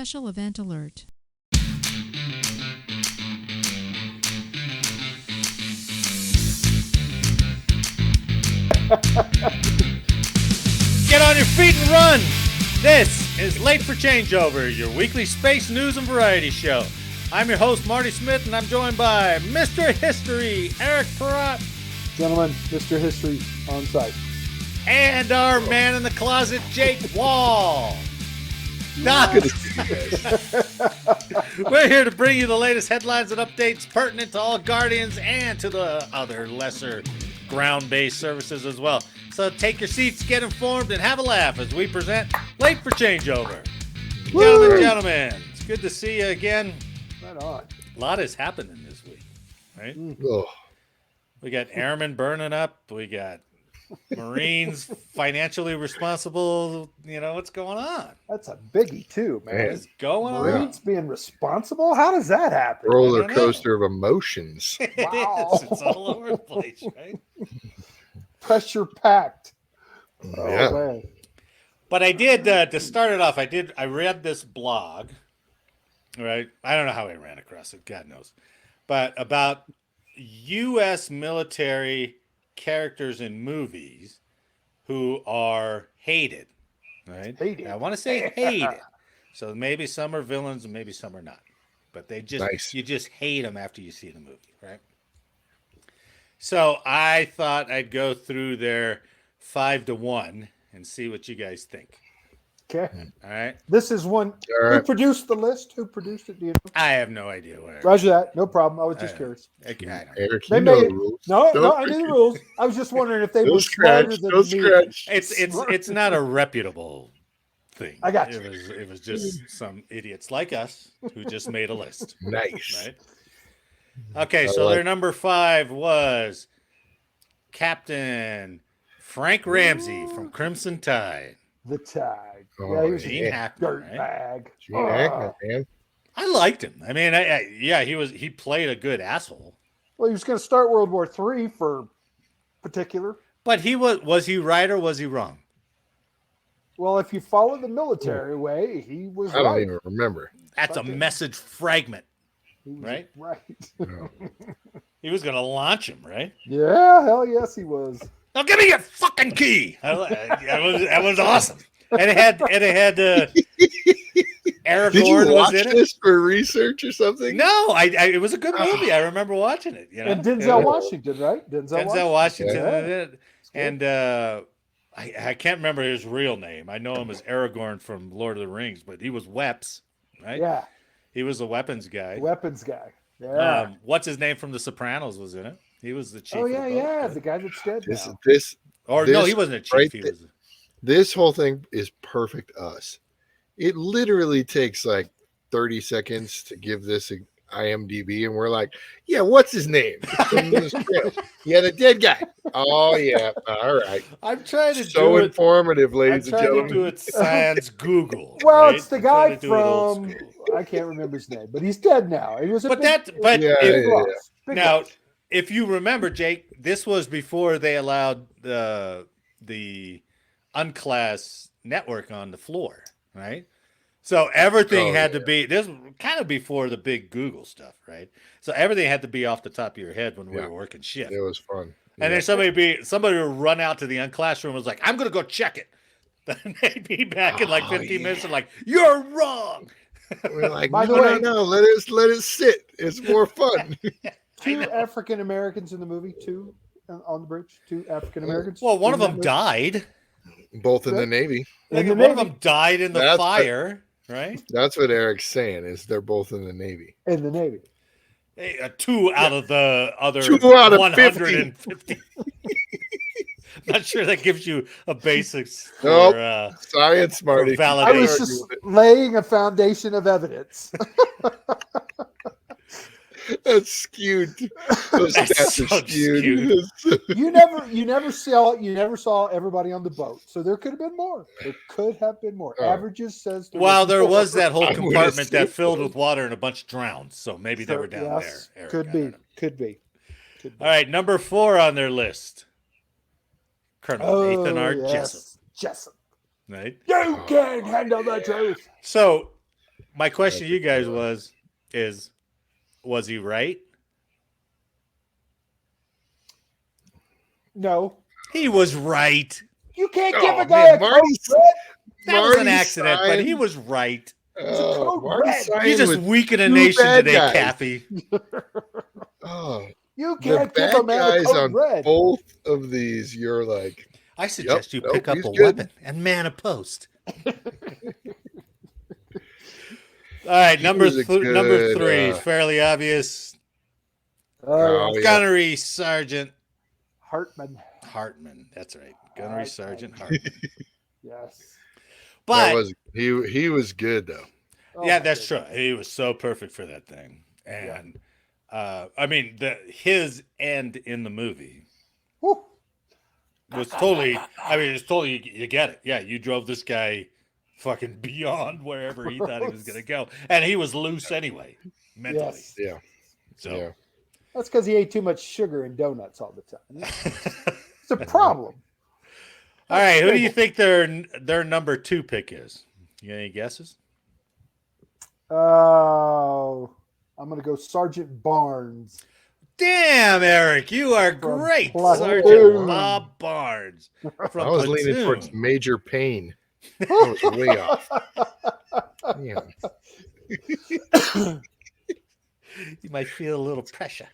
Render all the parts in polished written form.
Special event alert. Get on your feet and run! This is Late for Changeover, your weekly space news and variety show. I'm your host, Marty Smith, and I'm joined by Mr. History, Eric Perrott. Gentlemen, Mr. History on site. And our man in the closet, Jake Wall. Doc. We're here to bring you the latest headlines and updates pertinent to all Guardians and to the other lesser ground-based services as well. So take your seats, get informed, and have a laugh as we present Late for Changeover. Gentlemen, it's good to see you again. Right on. A lot has happened in this week, right? Oh. We got airmen burning up. We got Marines financially responsible. You know, what's going on? That's a biggie, too, man. What's going on? Marines being responsible? How does that happen? Roller coaster of emotions. Wow. It's all over the place, right? Pressure packed. Yeah. Man. But I did, to start it off, I read this blog, right? I don't know how I ran across it, God knows. But about U.S. military characters in movies who are hated, right? Hated. I want to say hated. So maybe some are villains and maybe some are not. But they just, Nice. you just hate them after you see the movie, right? So I thought I'd go through their 5-to-1 and see what you guys think. Okay. All right. This is one. All right. Who produced the list? Who produced it? Do you know? I have no idea where. Roger that. No problem. I was just curious. Okay, I don't. Eric, They you know made the rules. No, Don't I knew the forget. rules. I was just wondering if they were Don't smarter scratch. than Don't me. scratch. It's not a reputable thing. I got you. It was just some idiots like us who just made a list. Nice. Right. Okay, so their number 5 was Captain Frank Ramsey from Crimson Tide. The tag. Oh, Yeah, he was Gene a Hackman, dirt right? bag. Gene Hackman, man. I liked him. I mean, he played a good asshole. Well, he was going to start World War III for particular. But was he right or was he wrong? Well, if you follow the military way, he was I don't right. even remember. That's a Okay. message fragment. He was right? Right. No. He was going to launch him, right? Yeah, hell yes, he was. Now give me your fucking key. That was awesome. And it had Did you Aragorn was watch in it. this for research or something? No, it was a good movie. I remember watching it. You know, And Denzel Yeah. Washington, right? Denzel Washington Yeah. in it. And I can't remember his real name. I know him as Aragorn from Lord of the Rings, but he was Weps, right? Yeah, He was the weapons guy. weapons guy. Yeah. What's his name from The Sopranos was in it. He was the chief. Oh of the yeah, boat, yeah, right? the guy that's dead This, now. this, Or no, this he wasn't a chief. right He th- was. this whole thing is perfect us. It literally takes like 30 seconds to give this a IMDb, and we're like, yeah, what's his name? From the script. Yeah, the dead guy. Oh, yeah. All right. I'm trying to So do it. informative, I'm ladies and trying to gentlemen. do it sans Google. Well, right? it's the I'm trying guy to do it old from school. I can't remember his name, but he's dead now. He was a But big, but Yeah, if- yeah. big now, loss. if you remember, Jake, this was before they allowed the unclass network on the floor, right? So everything Oh, had to be. This was kind of before the big Google stuff, right? So everything had to be off the top of your head when we Yeah. were working shift. It was fun. And then somebody would run out to the unclass room and was like, I'm gonna go check it. Then they'd be back in like Oh, 15 yeah. minute and like, you're wrong. We're like, By the no, way- no, let it sit. It's more fun. Two know. African Americans in the movie. Two on the bridge. Two African Americans. Well, one of in them that died. Both in the Navy. In the One of Navy. them died in the That's fire, right? That's what Eric's saying, is they're both in the Navy. movie. In the Navy. Hey, 2 out of the other 2 out of 150. Not sure that gives you a basics for, Nope. Science, Marty. validation. I They was Argue just with laying a foundation of evidence. it. That's skewed. Those That's stats are so skewed. You never saw everybody on the boat. So there could have been more. There could have been more. Oh. Averages says Well, there more. was that whole I would've compartment that seen filled those. with water and a bunch drowned. So maybe they were down Yes, there. Eric, Could I be. don't know. Could be. Could be. All right, number 4 on their list. Colonel Nathan R. Jessup. Jessup. Right? You can't handle the truth. So My question to you guys was he right? No, He was right. you can't Oh, give a guy man, a code Marty's- red. That was an Marty accident, but he signed- was right. It's a code Marty red. signed You're just with weak in a two nation bad today, guys. Kathy. Oh, You the can't give bad a man a guys code on red. both of these. You're like, I suggest you nope, pick up he's a good. weapon and man a post. All right, He number was a good, 3 is fairly obvious. Oh, yeah. yeah. Gunnery Sergeant Hartman. Hartman. That's right. Gunnery Hartman. Sergeant Hartman. Yes. But he was good though. Oh, yeah, my that's goodness. true. He was so perfect for that thing. And I mean, his end in the movie Whew. was totally, I mean, it's totally, you get it. Yeah, you drove this guy fucking beyond wherever he thought he was going to go. And he was loose anyway, mentally. Yes. Yeah. So, Yeah. That's because he ate too much sugar and donuts all the time. It's a problem. all right, who do you think their number 2 pick is? You got any guesses? Oh, I'm going to go Sergeant Barnes. Damn, Eric, you are From great. Platoon. Sergeant Bob Barnes. From I was leaning Platoon. towards Major Payne. I was way off. Yeah. You might feel a little pressure.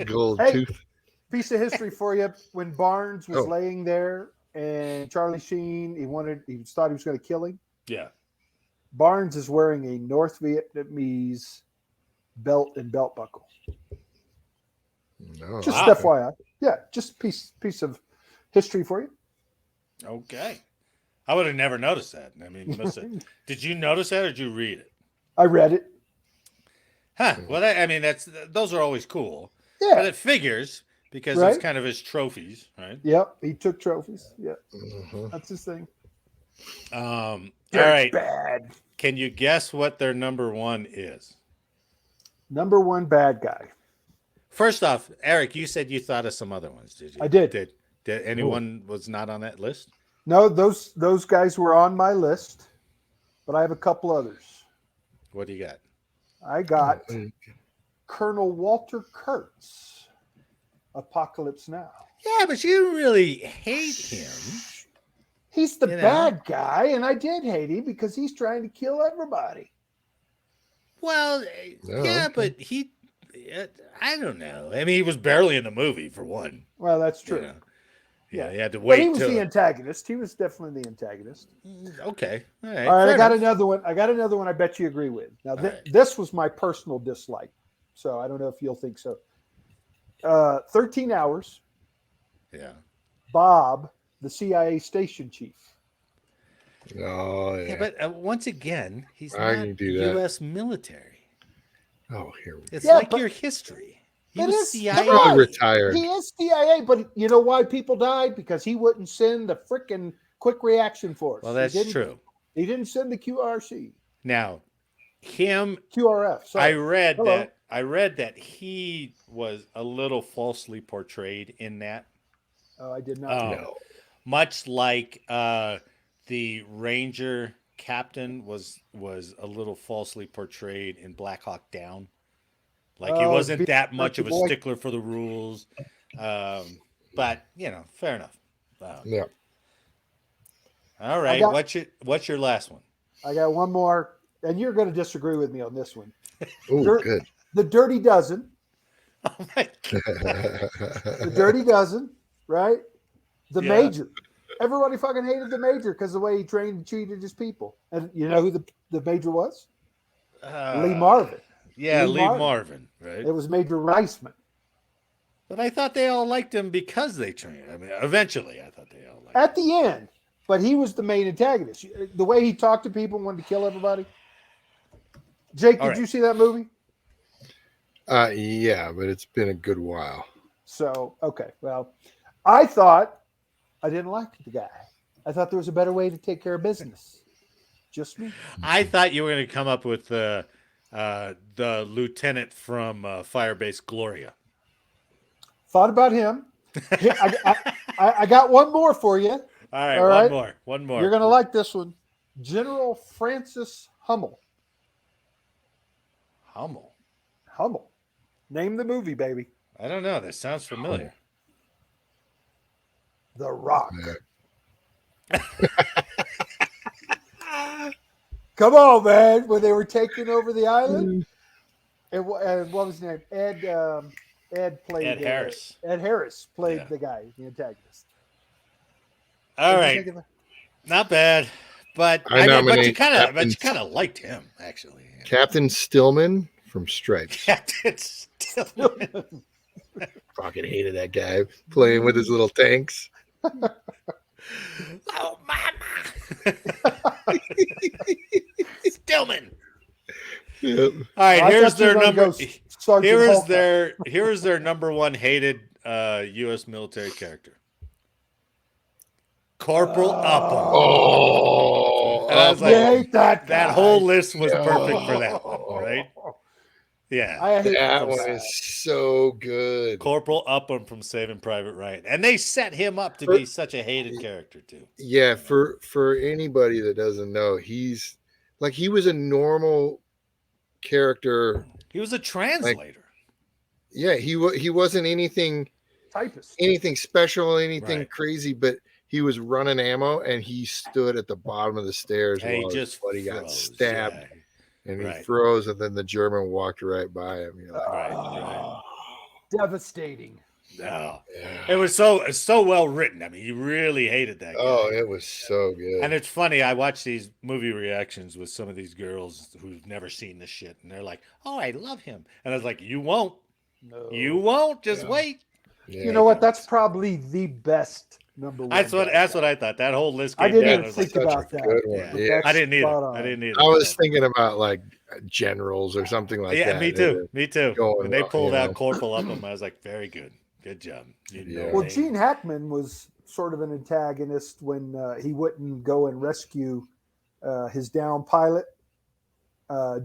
Gold Hey. tooth. Piece of history for you. When Barnes was Oh. laying there and Charlie Sheen, he thought he was going to kill him. Yeah. Barnes is wearing a North Vietnamese belt and belt buckle. No. Just Wow. FYI. Yeah, just piece of history for you. Okay. I would have never noticed that. I mean, did you notice that or did you read it? I read it. Huh. Well, I mean, those are always cool. But Yeah. it figures because Right. it's kind of his trophies, right? Yep. He took trophies. Yeah. Mhm. That's his thing. All right. Bad. Can you guess what their number 1 is? Number 1 bad guy. First off, Eric, you said you thought of some other ones, did you? I did. Did anyone was not on that list? No, those guys were on my list, but I have a couple others. What do you got? I got Mm. Colonel Walter Kurtz, Apocalypse Now. Yeah, but you really hate him. He's the You know. bad guy, and I did hate him because he's trying to kill everybody. Well, No, yeah, okay. but I don't know. I mean, he was barely in the movie for one. Well, that's you true. know. Yeah, Yeah. you had to But wait he was till. the antagonist. He was definitely the antagonist. Okay, all right. All right, fair I got enough. another one. I got another one. I bet you agree with. Now, All right. this was my personal dislike, so I don't know if you'll think so. 13 Hours. Yeah. Bob, the CIA station chief. Oh Yeah, yeah. but once again, he's I not can do that. U.S. military. Oh, here we go. It's Yeah, like but- your history. He It was is- CIA. come on. Probably retired. He is CIA, but you know why people died? Because he wouldn't send the freaking quick reaction force. Well, He that's didn't- true. He didn't send the QRC, Now, him. QRF. Sorry. Hello. I read that he was a little falsely portrayed in that. Oh, I did not. Oh. know. No. Much like the Ranger captain was a little falsely portrayed in Black Hawk Down. Like he Oh, wasn't big that much of a boy. stickler for the rules. But fair enough. Yeah. All right, got- what's your last one? I got one more, and you're going to disagree with me on this one. Oh, Dirt- good. The Dirty Dozen. Oh my God. The Dirty Dozen, right? The Yeah. Major. Everybody fucking hated the Major because the way he trained and treated his people. And you know who the Major was? Lee Marvin. Yeah, Lee Lee Marvin. Marvin, right? It was Major Reisman. But I thought they all liked him because they trained. I mean, eventually, I thought they all liked At the end, but he was the main antagonist. The way he talked to people, wanted to kill everybody. Jake, All did right. you see that movie? Yeah, but it's been a good while. So, okay. Well, I thought I didn't like the guy. I thought there was a better way to take care of business. Just me. I thought you were going to come up with the lieutenant from Firebase Gloria. Thought about him. Here, I got one more for you. All right, All right. one more. You're going to like this one. General Francis Hummel. Hummel. Hummel. Name the movie, baby. I don't know. That sounds familiar. The Rock. Come on, man. When they were taking over the island, and what was his name? Ed played Ed Harris. Ed Harris played Yeah. the guy, the antagonist. All What did right, you think of not bad, but I but you nominate kind of liked him actually. Captain Stillman from Stripes. Captain Stillman. Fucking hated that guy playing with his little tanks. Oh, mama. Stillman. Yep. All right, I here's thought you were their gonna number. go Sergeant Hawkeye. Here is their number one hated U.S. military character, Corporal Upham. Oh, And I was You like, hate that guy. that whole list was perfect for that one, right? Yeah, I hate that one guy. is so good. Corporal Upham from Saving Private Ryan, and they set him up to be such a hated character too. Yeah, for anybody that doesn't know, he's like he was a normal character. He was a translator. Yeah, he wasn't anything Typist. special, anything Right. crazy, but he was running ammo and he stood at the bottom of the stairs And he while his just buddy got froze, stabbed. yeah. And he Right. froze, and then the German walked right by him. You're like, Right. Devastating. No, yeah. it was so well written. I mean, you really hated that guy. Oh, it was so good. And it's funny, I watch these movie reactions with some of these girls who've never seen this shit, and they're like, "Oh, I love him," and I was like, "You won't, No. you won't. Just wait." Yeah. You know what? That's probably the best number one. That's what I thought. That whole list. I Came didn't down, even was think like, about that. Good one. Yeah. Yeah. That's I didn't either. spot on. I didn't either. I was thinking about like generals or something like yeah, that. me too. Me too. Going When they well, pulled you out know. Corporal Upham, I was like, "Very good, good job." You Yeah. know Well, they- Gene Hackman was sort of an antagonist when he wouldn't go and rescue his down pilot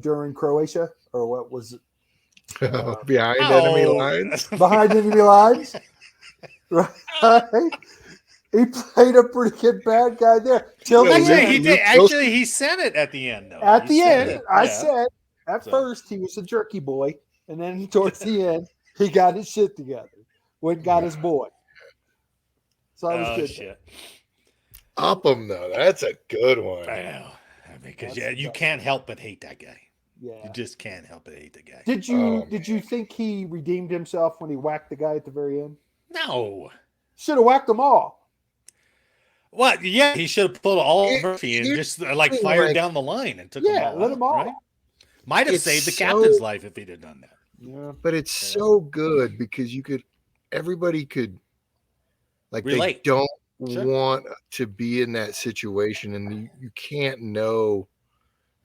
during Croatia, or what was it? Behind Ow. enemy lines. Behind enemy lines. Right? He played a pretty good bad guy there. Till Well, the Actually, end. he did. Actually, he said it at the end, though. At He the said end, it. I Yeah. said at So. first he was a jerky boy, and then towards the end he got his shit together. Went and got his boy. So I was Oh good. shit! Upham though, that's a good one. I know. I mean, because That's you tough. can't help but hate that guy. You Yeah. just can't help but hate the guy. Did you Oh, did you think he redeemed himself when he whacked the guy at the very end? No. Should have whacked them all. What? Yeah, he should have pulled all It- Murphy and here's just like the thing, fired like- down the line and took Yeah, them all let out, them all. right? Might have It's saved the so- captain's life if he'd have done that. Yeah. But it's so good because everybody could like Relate. they don't Sure. want to be in that situation, and you can't know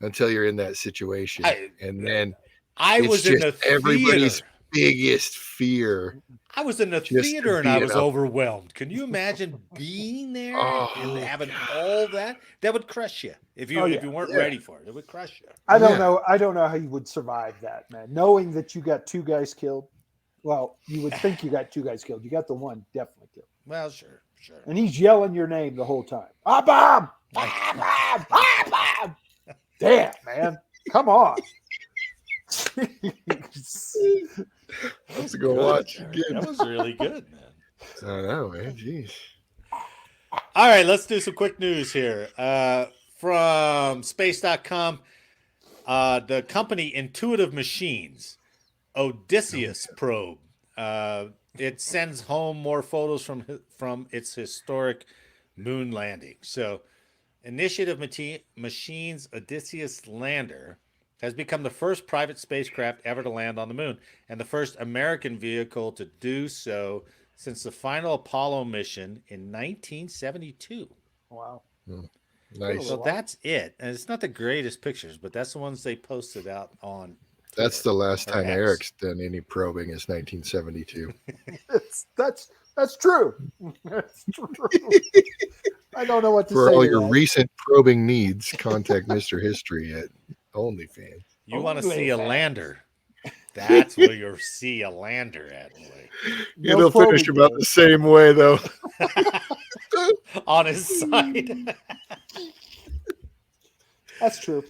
until you're in that situation. And then I It's was in just the everybody's theater. biggest fear. I was in the just to theater and be I an was up- overwhelmed. Can you imagine being there Oh, and having all that? That would crush you if you Oh, if yeah. you weren't Yeah. ready for it. It would crush you. I don't Yeah. know. I don't know how you would survive that, man. Knowing that you got two guys killed. Well, you would think you got two guys killed. You got the one definitely killed. Well, sure. And he's yelling your name the whole time. Ah, Bob! Ah, Bob! Ah, Bob! Damn, man. Come on. I was gonna watch again. That was really good, man. I know, man. Jeez. All right, let's do some quick news here. From space.com, the company Intuitive Machines, Odysseus probe. It sends home more photos from its historic moon landing. So, Initiative Machines Odysseus lander has become the first private spacecraft ever to land on the moon and the first American vehicle to do so since the final Apollo mission in 1972. Wow. Nice. So that's it. And it's not the greatest pictures, but that's the ones they posted out on. That's the last Or time X. Eric's done any probing is 1972. That's true. That's true. I don't know what to For say. all to your that. recent probing needs, contact Mr. History at OnlyFans. You want to see a OnlyFans. lander. That's where you'll see a lander at, boy. No It'll finish probing about day. the same way, though. On his side. That's true.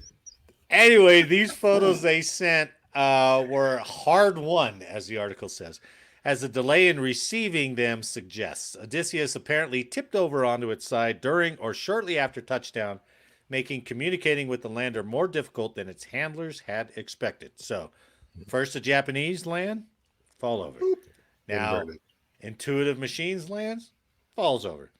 Anyway, these photos they sent were hard won, as the article says, as the delay in receiving them suggests. Odysseus apparently tipped over onto its side during or shortly after touchdown, making communicating with the lander more difficult than its handlers had expected. So, first the Japanese land, fall over. Now, Inverted. Intuitive Machines lands, falls over.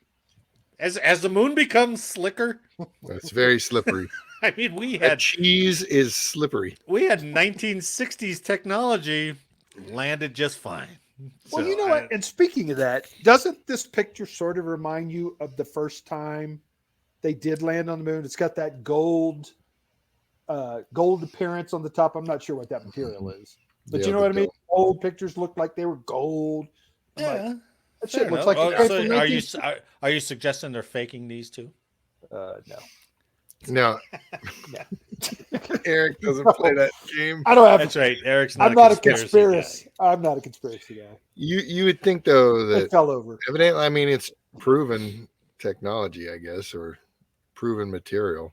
As the moon becomes slicker, It's very slippery. I mean, we That had cheese is slippery. 1960s technology landed just fine. Well, So, you know what? And speaking of that, doesn't this picture sort of remind you of the first time they did land on the moon? It's got that gold appearance on the top. I'm not sure what that material is, but Yeah, you know the what I mean? gold. Old pictures look like they were gold. I'm like, yeah, that fair shit looks enough. like it Oh, came so from are you 19 are you suggesting they're faking these too? No. No, No. Eric doesn't play that game. I don't have. That's right. Eric's not I'm not a conspiracy conspiracy. guy. I'm not a conspiracy guy. You would think though It that fell over. evidently, I mean, it's proven technology, I guess, or proven material.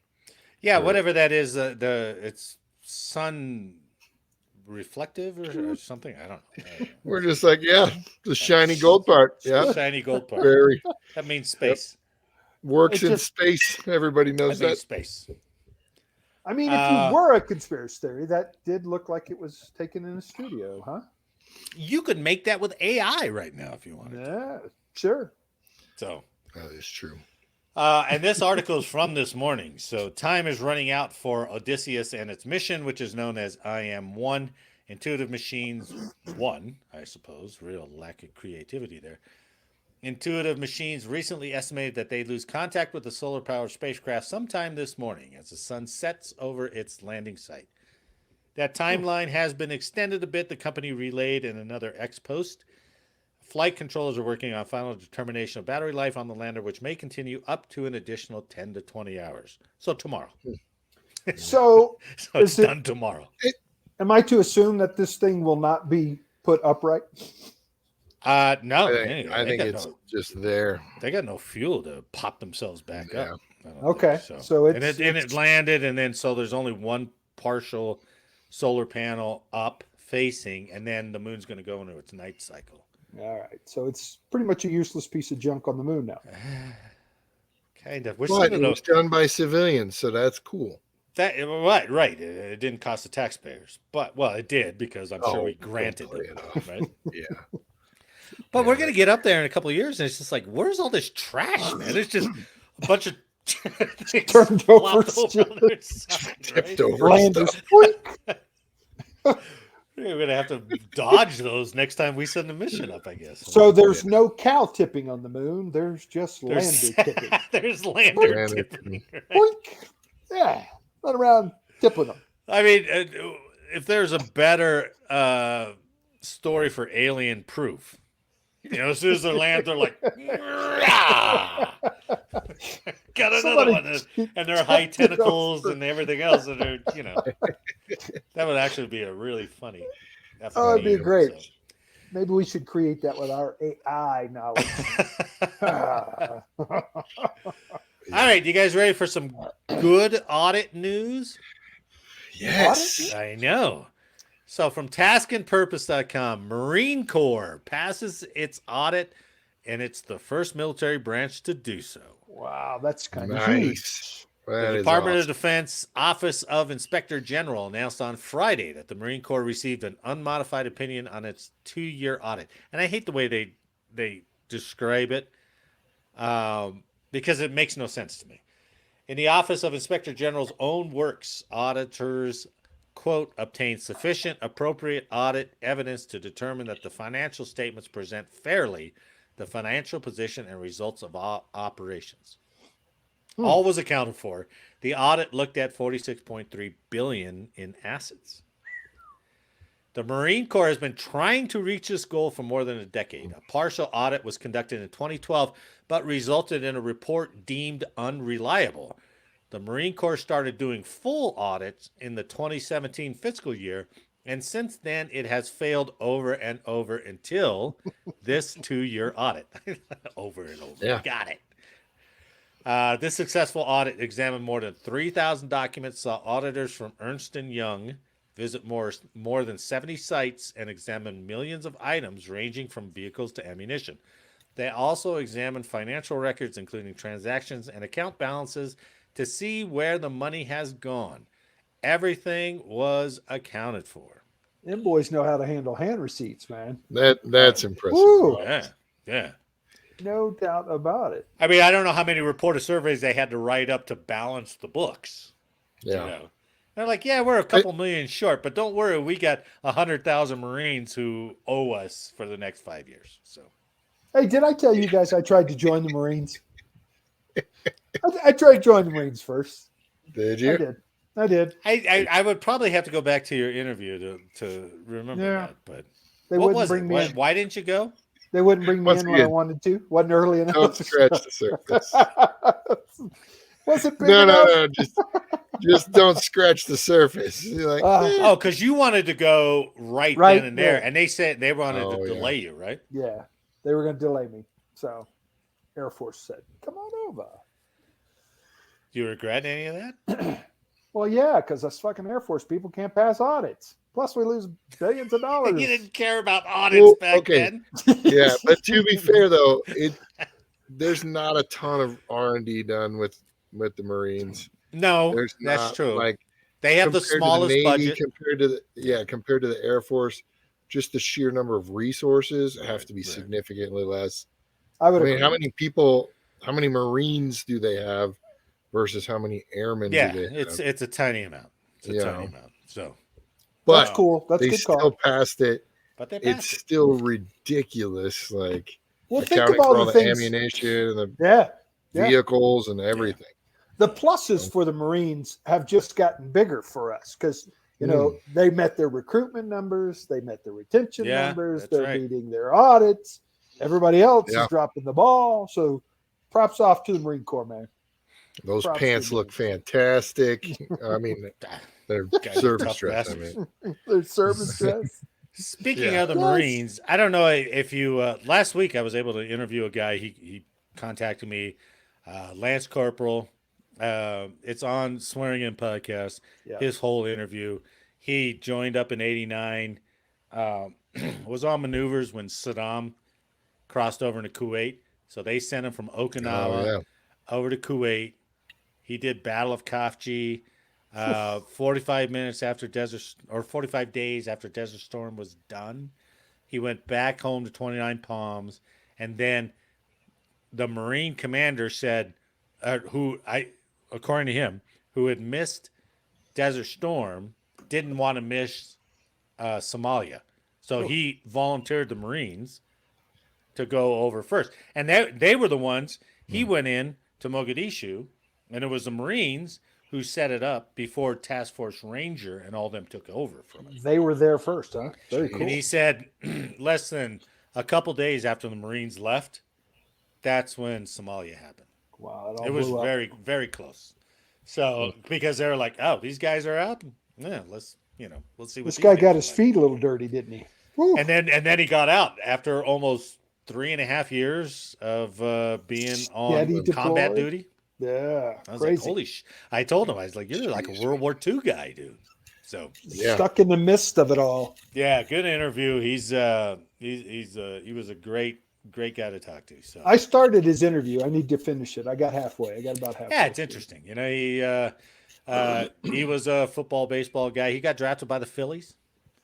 Yeah, Or- whatever that is. It's sun reflective or something. I don't know. We're just like, yeah, the shiny gold part. Yeah, Shiny gold part. very That means space. works It in just- space. Everybody That knows means that. space. I mean, if you were a conspiracy theory, that did look like it was taken in a studio, huh? You could make that with AI right now if you wanted. Yeah, sure. So, That is true. and this article is from this morning. So, time is running out for Odysseus and its mission, which is known as IM-1, Intuitive Machines 1, I suppose. Real lack of creativity there. Intuitive Machines recently estimated that they'd lose contact with the solar-powered spacecraft sometime this morning as the sun sets over its landing site. That timeline has been extended a bit, the company relayed in another X post. Flight controllers are working on final determination of battery life on the lander, which may continue up to an additional 10 to 20 hours. So tomorrow. So, So it's Is it- done tomorrow. am I to assume that this thing will not be put upright? No. I think it's just there. They got no fuel to pop themselves back Yeah. up. I don't Okay, think so and it's- it landed, and then so there's only one partial solar panel up facing, and then the moon's going to go into its night cycle. All right. So it's pretty much a useless piece of junk on the moon now. Kind of. We're But sending it a, was done by civilians, so that's cool. that right. It didn't cost the taxpayers, but well, it did because I'm sure Oh, we granted don't play it, it off. right? Yeah. But Yeah, we're gonna get up there in a couple of years, and it's just like, where's all this trash, man? There's just a bunch of things Turned flopped over over on their side, Tipped right? over Landers. stuff. Boink. We're gonna have to dodge those next time we send a mission up, I guess. So there's no cow tipping on the moon. There's just There's, lander tipping. there's lander Lander tipping. Right? Boink. Yeah. Run around tipping them. I mean, if there's a better story for alien proof, you know, as soon as they land, they're like, "Rah!" Got another Somebody one, and their high tentacles and everything else, and they're, you know, that would actually be a really funny. Oh, it'd be FMV, great. so. Maybe we should create that with our AI knowledge. All right, you guys ready for some good audit news? Yes. I know. So from taskandpurpose.com, Marine Corps passes its audit, and it's the first military branch to do so. Wow, that's kind of Nice. huge. That The is Department of awesome. Defense Office of Inspector General announced on Friday that the Marine Corps received an unmodified opinion on its 2-year audit. And I hate the way they describe it because it makes no sense to me. In the Office of Inspector General's own works, auditors, quote, obtain sufficient appropriate audit evidence to determine that the financial statements present fairly the financial position and results of operations. All was accounted for. The audit looked at $46.3 billion in assets. The Marine Corps has been trying to reach this goal for more than a decade. A partial audit was conducted in 2012, but resulted in a report deemed unreliable. The Marine Corps started doing full audits in the 2017 fiscal year, and since then it has failed over and over until this 2-year audit. Over and over. Yeah. Got it. This successful audit examined more than 3,000 documents, saw auditors from Ernst & Young visit more than 70 sites, and examine millions of items ranging from vehicles to ammunition. They also examine financial records, including transactions and account balances, to see where the money has gone. Everything was accounted for. Them boys know how to handle hand receipts, man. That's impressive. Woo! Yeah, yeah. No doubt about it. I mean, I don't know how many reporter surveys they had to write up to balance the books. Yeah. You know? They're like, yeah, we're a couple million short, but don't worry, we got 100,000 Marines who owe us for the next 5 years. So, Hey, did I tell you guys I tried to join the Marines? I tried to join the Marines first. Did you? I did. I would probably have to go back to your interview to remember that. But They what wouldn't was bring it? me in. Why didn't you go? They wouldn't bring me Once in when I again, wanted to. Wasn't early enough. Don't scratch the surface. Wasn't big No, enough. no, no. Just don't scratch the surface. You're like, Oh, because you wanted to go right then and there, there. and they said they wanted Oh, to yeah. delay you, right? Yeah, they were going to delay me. So, Air Force said, "Come on over." Do you regret any of that? Well, yeah, because us fucking Air Force people can't pass audits. Plus, we lose billions of dollars. You didn't care about audits Well, back okay. then. yeah, but to be fair though, there's not a ton of R&D done with the Marines. No, There's that's not, true. like They have the compared to smallest Navy, budget. compared to the Air Force, just the sheer number of resources have to be Right. significantly less. I would I mean, agree. how many Marines do they have versus how many airmen Yeah, do they have? it's a tiny amount. It's a Yeah. tiny amount. So, But That's cool. That's a they good still call. passed it. but they It's passed it. still ridiculous. Like Well, think accounting of all for all the the things. ammunition and the Yeah. vehicles and everything. The pluses for the Marines have just gotten bigger for us because they met their recruitment numbers, they met their retention Yeah, numbers, that's they're right. meeting their audits. Everybody else Yeah. is dropping the ball. So, props off to the Marine Corps, man. Those Props pants to look them. fantastic. I mean, they're Guys are service tough dress. I bastards. mean, Their service dress. Speaking Yeah. of the Yes. Marines, I don't know if you last week I was able to interview a guy. He contacted me, Lance Corporal. It's on Swearing In podcast. Yeah. His whole interview. He joined up in '89. Was on maneuvers when Saddam crossed over into Kuwait. So they sent him from Okinawa oh yeah, over to Kuwait. He did Battle of Khafji. 45 minutes after 45 days after Desert Storm was done, he went back home to 29 Palms, and then the Marine commander said, according to him, who had missed Desert Storm, didn't want to miss Somalia, so he volunteered the Marines to go over first, and they were the ones. He went in to Mogadishu, and it was the Marines who set it up before Task Force Ranger and all them took over from it. They were there first, huh? Very cool. And he said less than a couple days after the Marines left, that's when Somalia happened. Wow, It was blew up. very, very close. So because they were like, oh, these guys are out. Yeah, let's see what This these guy guys got are his like. feet a little dirty, didn't he? Woo. And then he got out after almost 3.5 years of being on Steady combat deployed. duty. Yeah, I was crazy. like, holy I told him, I was like, you're like a World War II guy, dude. So Yeah. Stuck in the midst of it all. yeah, good interview. He was a great guy to talk to. So I started his interview. I need to finish it. I got halfway. I got about halfway. yeah, it's interesting. He was a football, baseball guy. He got drafted by the Phillies.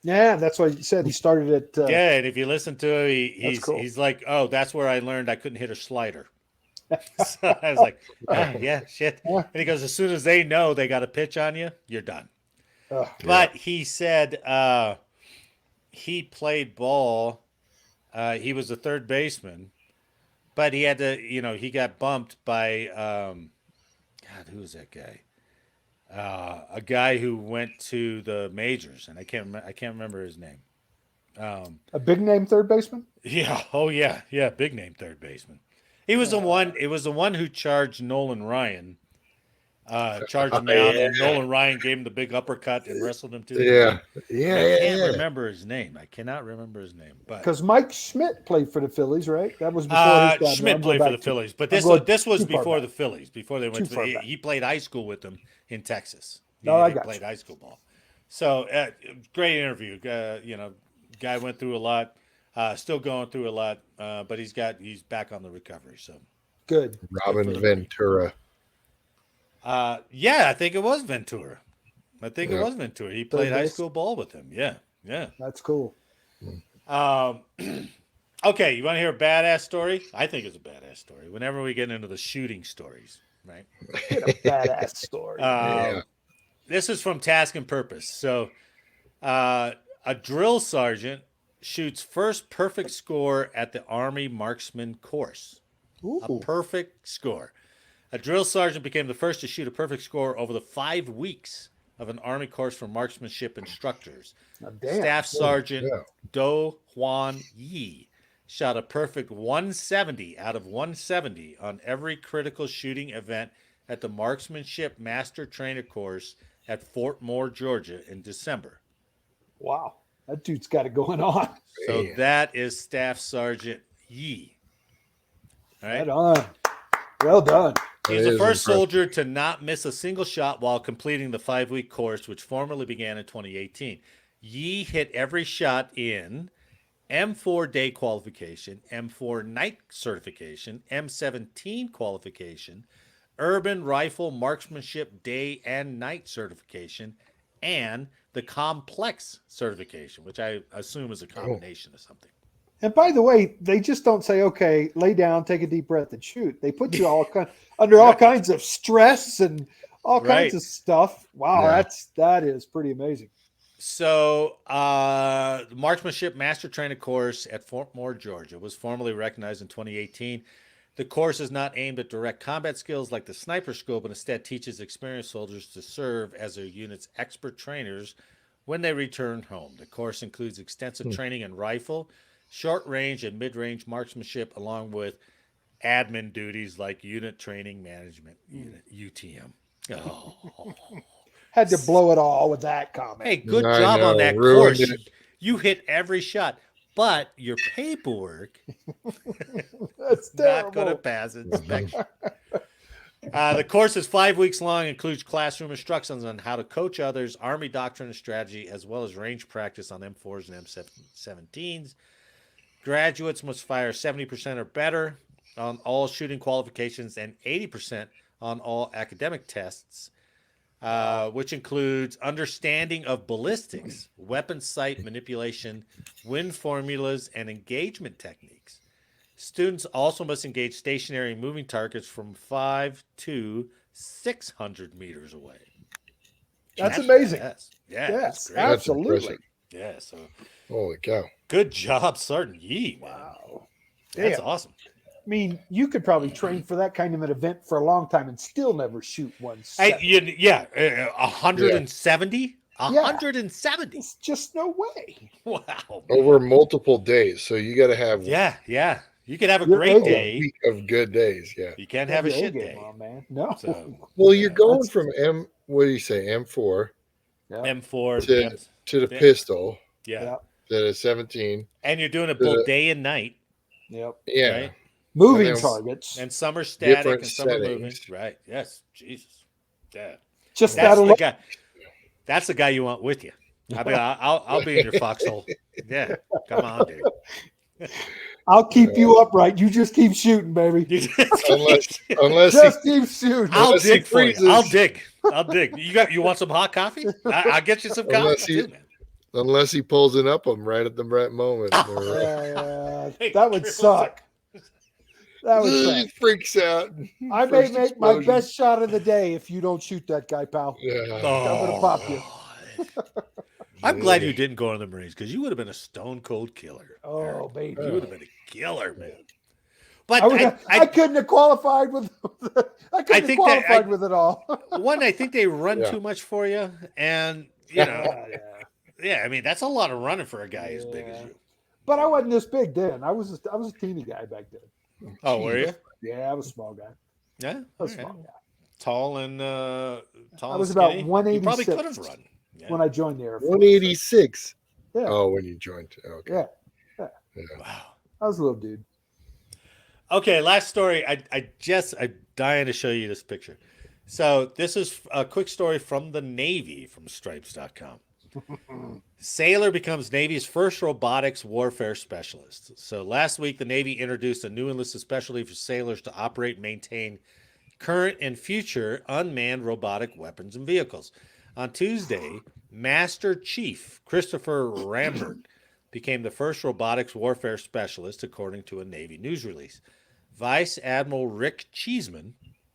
Yeah, that's what he said. He started at. Yeah, and if you listen to him, That's cool. he's like, oh, that's where I learned I couldn't hit a slider. So I was like, yeah, shit. Yeah. And he goes, as soon as they know they got a pitch on you, you're done. But he said he played ball. He was a third baseman, but he had to, he got bumped by, God, who was that guy? A guy who went to the majors, and I can't remember his name. A big name third baseman. Yeah. Oh yeah. Yeah. Big name third baseman. He was the one. It was the one who charged Nolan Ryan. Charged him out, and Nolan Ryan gave him the big uppercut and wrestled him to the ground. I can't remember his name. I cannot remember his name. But Because Mike Schmidt played for the Phillies, right? That was before his time. Schmidt I'm played going for the back Phillies, but I'm this going was too far before back. the Phillies. Before they went Too far to back. he played high school with them in Texas. Oh, I He got played you. high school ball. So great interview. Guy went through a lot, still going through a lot, but he's back on the recovery. So Good. Robin Ventura. yeah, I think it was Ventura. Yeah. He played high base. school ball with him. Yeah, yeah. That's cool. Okay, you want to hear a badass story? I think it's a badass story. Whenever we get into the shooting stories, right? Get a badass story. Yeah. This is from Task and Purpose. So, a drill sergeant shoots first perfect score at the Army marksman course. A Ooh. perfect score. A drill sergeant became the first to shoot a perfect score over the 5 weeks of an Army course for marksmanship instructors. Now, damn. Staff Sergeant Yeah. Do Hwan Yi shot a perfect 170 out of 170 on every critical shooting event at the Marksmanship Master Trainer course at Fort Moore, Georgia in December. Wow. That dude's got it going on. So Man. that is Staff Sergeant Yi. All right. Right on. Well done. He's That the is first impressive. soldier to not miss a single shot while completing the 5-week course, which formally began in 2018. Yi hit every shot in M4 day qualification, M4 night certification, M17 qualification, urban rifle marksmanship day and night certification, and the complex certification, which I assume is a combination of something. And by the way, they just don't say, okay, lay down, take a deep breath, and shoot. They put you all under all kinds of stress and all kinds of stuff. Wow, Yeah. that is pretty amazing. So, the Marksmanship Master Trainer course at Fort Moore, Georgia, was formally recognized in 2018. The course is not aimed at direct combat skills like the sniper school, but instead teaches experienced soldiers to serve as their unit's expert trainers when they return home. The course includes extensive training in rifle, short range, and mid range marksmanship, along with admin duties like unit training management, UTM. Oh. Had to blow it all with that comment. Hey, good I job on know, that ruined course. it. You hit every shot, but your paperwork That's not going to terrible. pass inspection. The course is 5 weeks long, includes classroom instructions on how to coach others, Army doctrine and strategy, as well as range practice on M4s and M17s. Graduates must fire 70% or better on all shooting qualifications and 80% on all academic tests, which includes understanding of ballistics, weapon sight manipulation, wind formulas, and engagement techniques. Students also must engage stationary and moving targets from 5 to 600 meters away. That's amazing. Badass. Yeah, Yes, that's great. That's absolutely. impressive. Yeah, so Holy cow. good job, Sergeant Yi, man. Wow. That's Damn. awesome. I mean, you could probably train for that kind of an event for a long time and still never shoot one. Hey, 170? 170. It's just no way. Wow. Over multiple days. So you got to have Yeah. You could have a Your great A game. a day. week of good days. Yeah. You can't have a Your shit A-game day. on, man. No. So, Well, you're going That's- from what do you say, M4 Yeah. M4. to the Yeah. pistol Yeah. to the 17. And you're doing it both day and night, Yep. Yeah. right? Moving And then- targets. And some are static Different and some are moving. settings. Right. Yes. Jesus. Yeah. Just That's that the alone. guy. That's the guy you want with you. I mean, I'll be in your foxhole. Yeah. Come on, dude. I'll keep you upright. You just keep shooting, baby. Unless Just keep shooting. I'll Unless he dig for you. freezes. I'll dig. You want some hot coffee? I'll get you some coffee Unless he- too, man. unless he pulls it up him right at the right moment. That would suck. That would He suck. freaks out. I may First make my explosion. best shot of the day if you don't shoot that guy, pal. Yeah. I'm gonna pop you. I'm glad you didn't go in the Marines because you would have been a stone cold killer. Oh, baby. You would have been a killer, man. But I couldn't have qualified with. I couldn't have think qualified with it all. I think they run Yeah. too much for you, and you know, Yeah. yeah. I mean, that's a lot of running for a guy as big as Yeah. you. But I wasn't this big then. I was a teeny guy back then. Oh, were you? Yeah, I was a small guy. Yeah, I was a okay. small guy. Tall and tall. I was and about skinny. You probably 186 could have run. Yeah. When I joined the Air Force. 186. Yeah. Oh, when you joined. Okay. Yeah. Wow. I was a little dude. Okay, last story. I'm dying to show you this picture. So this is a quick story from the Navy from Stripes.com. Sailor becomes Navy's first robotics warfare specialist. So last week, the Navy introduced a new enlisted specialty for sailors to operate and maintain current and future unmanned robotic weapons and vehicles. On Tuesday, Master Chief Christopher Rambert became the first robotics warfare specialist, according to a Navy news release. Vice Admiral Rick Cheeseman,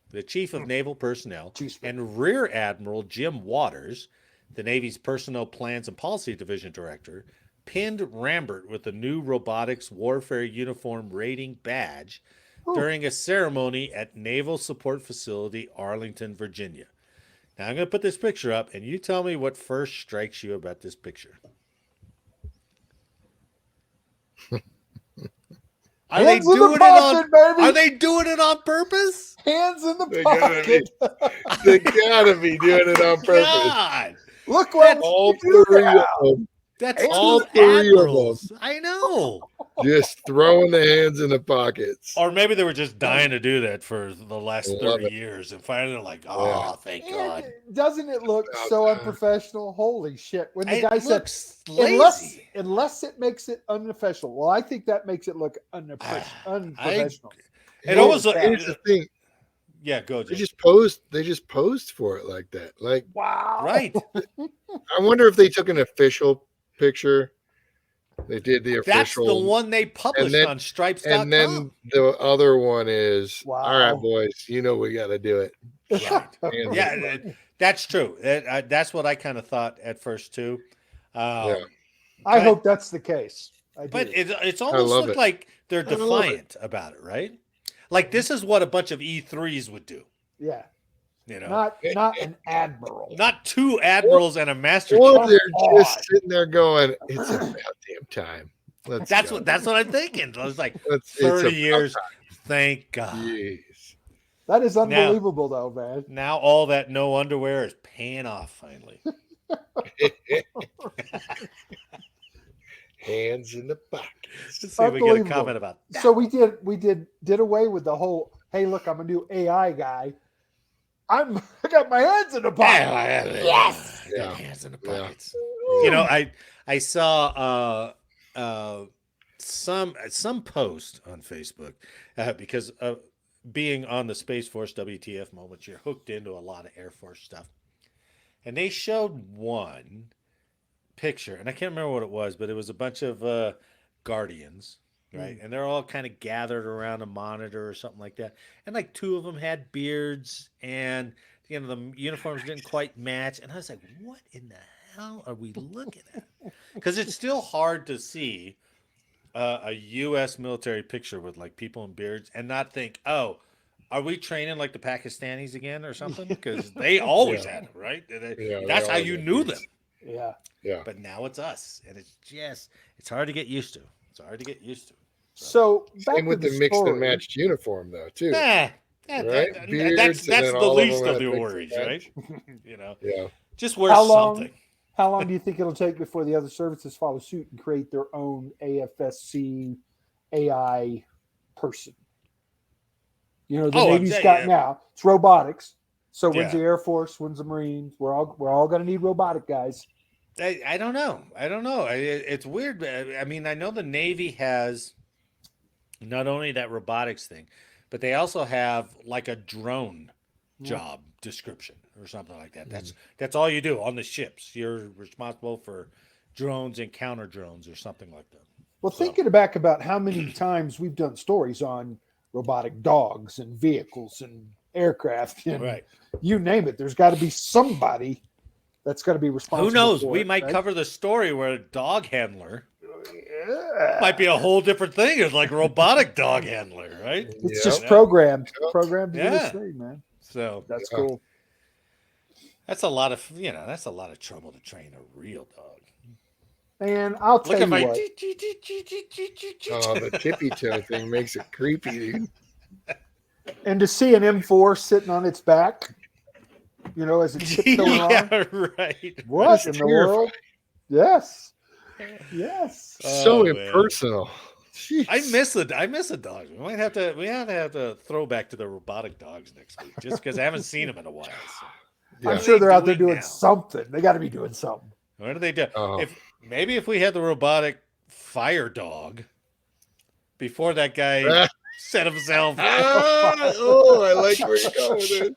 the Chief of Naval Personnel, and Rear Admiral Jim Waters, the Navy's Personnel Plans and Policy Division Director, pinned Rambert with the new Robotics Warfare Uniform Rating Badge during a ceremony at Naval Support Facility, Arlington, Virginia. Now, I'm going to put this picture up, and you tell me what first strikes you about this picture. Are they doing it on purpose? Hands in the pocket. They gotta be doing it on purpose. God. Look what All three of them. That's all two three of admirals. I know. Just throwing the hands in the pockets. Or maybe they were just dying to do that for the last Love 30 it. years. And finally they're like, oh, thank God. Doesn't it look so unprofessional? Holy shit. When the guy said, looks lazy. unless it makes it unofficial. Well, I think that makes it look unprofessional. It almost Here's the thing. Yeah, go. They Jim. just posed for it like that. Like, Wow. Right. I wonder if they took an official picture. They did the That's official. the one they published on stripes.com. And then the other one is, Wow. all right, boys, you know we got to do it. Right. And Yeah, that's true. That's what I kind of thought at first, too. I hope that's the case. I do. But it's almost love looked it. like they're I love defiant about it, right? Like this is what a bunch of E3s would do. Yeah. You know, Not an admiral. not two admirals and a master or chief. they're just sitting there going, it's about damn time. That's what I'm thinking. I was like 30 years. Thank God. Jeez. That is unbelievable, though, man. Now all that no underwear is paying off finally. Hands in the pockets. Let's see if we get a comment about that. So we did away with the whole, hey, look, I'm a new AI guy. I got my hands in the pocket. Yes. Yeah. Hands in the Yeah. pockets. You know, I saw some post on Facebook because of being on the Space Force WTF moment, you're hooked into a lot of Air Force stuff. And they showed one picture, and I can't remember what it was, but it was a bunch of Guardians, right? And they're all kind of gathered around a monitor or something like that. And like two of them had beards, and you know the uniforms didn't quite match. And I was like, what in the hell are we looking at? Because it's still hard to see a U.S. military picture with like people in beards and not think, oh, are we training like the Pakistanis again or something? Because they always had them, right? That's how you knew them. Yeah. Yeah. But now it's us, and it's hard to get used to. So back Same with to the mixed story. and matched uniform, though, too. Right? Right? That's Beards, and then the all of least them of had the mixed worries, and right? You know, Yeah. just wear How long- something. How long do you think it'll take before the other services follow suit and create their own AFSC AI person? You know, the Navy's got now. It's robotics. So when's the Air Force? When's the Marines? We're all going to need robotic guys. I don't know. It's weird. I mean, I know the Navy has not only that robotics thing, but they also have like a drone job description or something like that. That's all you do on the ships. You're responsible for drones and counter drones or something like that. Well, thinking back about how many times we've done stories on robotic dogs and vehicles and aircraft and you name it, there's got to be somebody that's got to be responsible. Who knows? For we it, might right? cover the story where a dog handler might be a whole different thing. It's like a robotic dog handler, right? It's just programmed to do Yeah. this thing, man. So That's cool. that's a lot of trouble to train a real dog. And I'll tell Look you at my what. Oh, the tippy toe thing makes it creepy, dude. And to see an M4 sitting on its back, you know, as it's tiptoeing on. Yeah, right. What That's in the terrifying. world? Yes. Yes. So Oh, man. impersonal. Jeez. I miss a dog. We have to throw back to the robotic dogs next week, just because I haven't seen them in a while. So. Yeah. I'm sure they're out there doing doing now? something. They got to be doing something. What do they do? Oh. If we had the robotic fire dog before that guy set himself, I like where you're going with it.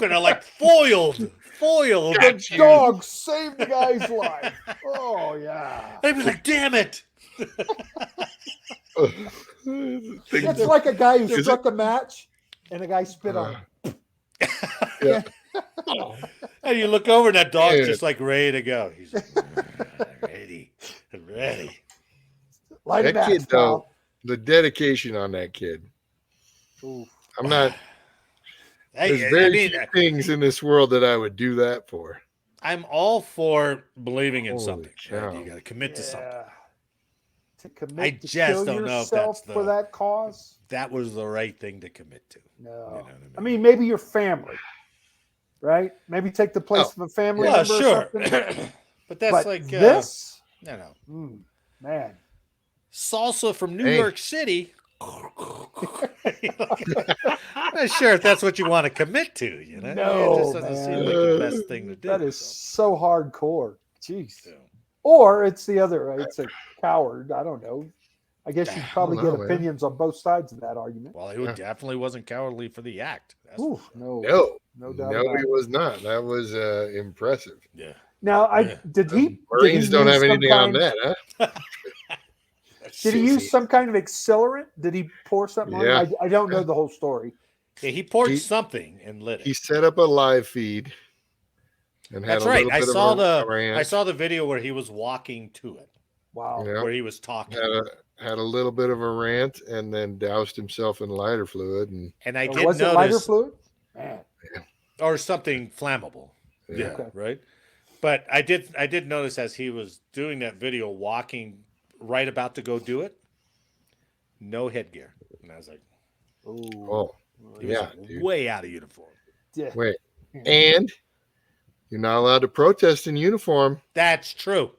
and I like foiled. The dog saved the guy's life. Oh yeah. I'd be like, damn it. It's like a guy who struck a match and a guy spit on him. Yeah. And you look over and that dog's just like ready to go. He's like, ready. Light That match, kid, pal. though, the dedication on that kid. Ooh. I'm not. There's I very mean, few things in this world that I would do that for. I'm all for believing in Holy something. cow. Right? You got to commit to something. To commit I to just kill don't know if yourself that's for that cause. That was the right thing to commit to. No, You know what I mean maybe your family, right? Maybe take the place of a family Well, member. sure. Or something. But that's But like this. Man, salsa from New York City. I'm not sure if that's what you want to commit to. You know, No, it just doesn't seem like the best thing to do. that is so hardcore. Jeez. So. Or it's the other. It's a coward. I don't know. I guess you'd probably don't get know, opinions on both sides of that argument. Well, he definitely wasn't cowardly for the act. That's Ooh, for sure. no doubt. No, about he it. was not. That was impressive. Yeah. Now, did he? Marines did he don't use have some anything on kind- that, huh? Did he use some kind of accelerant? Did he pour something on Yeah. it? I don't know the whole story. Yeah, he poured something and lit it. He set up a live feed and had That's a right. little I bit saw of a rant. I saw the video where he was walking to it, Wow. Yeah. where he was talking. Had a little bit of a rant and then doused himself in lighter fluid And I Oh, did was it lighter notice, fluid? Man. or something flammable. Yeah, Okay. right. But I did notice as he was doing that video, walking right about to go do it, no headgear, and I was like, Oh, he was yeah, like dude. way out of uniform. Yeah. Wait. And you're not allowed to protest in uniform. That's true.